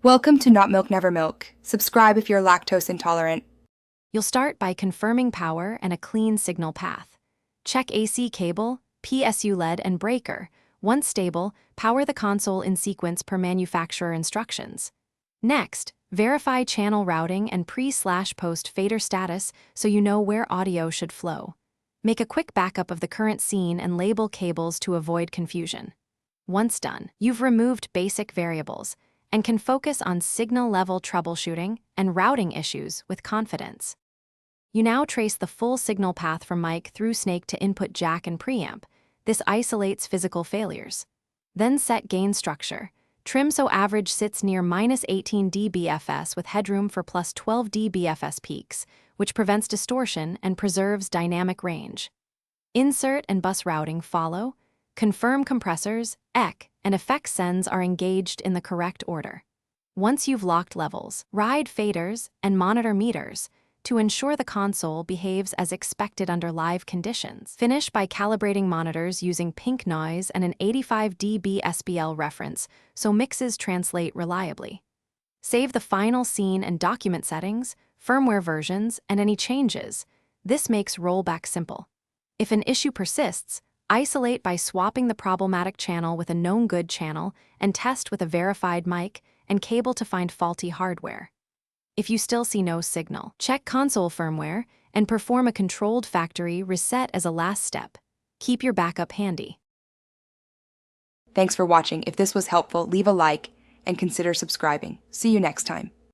Welcome to Not Milk Never Milk. Subscribe if you're lactose intolerant. You'll start by confirming power and a clean signal path. Check AC cable, PSU LED, and breaker. Once stable, power the console in sequence per manufacturer instructions. Next, verify channel routing and pre/post fader status so you know where audio should flow. Make a quick backup of the current scene and label cables to avoid confusion. Once done, you've removed basic variables and can focus on signal-level troubleshooting and routing issues with confidence. You now trace the full signal path from mic through snake to input jack and preamp. This isolates physical failures. Then set gain structure. Trim so average sits near -18 dBFS with headroom for +12 dBFS peaks, which prevents distortion and preserves dynamic range. Insert and bus routing follow. Confirm compressors, EC, and effect sends are engaged in the correct order. Once you've locked levels, ride faders and monitor meters to ensure the console behaves as expected under live conditions. Finish by calibrating monitors using pink noise and an 85 dB SPL reference so mixes translate reliably. Save the final scene and document settings, firmware versions, and any changes. This makes rollback simple. If an issue persists, isolate by swapping the problematic channel with a known good channel and test with a verified mic and cable to find faulty hardware. If you still see no signal, check console firmware and perform a controlled factory reset as a last step. Keep your backup handy. Thanks for watching. If this was helpful, leave a like and consider subscribing. See you next time.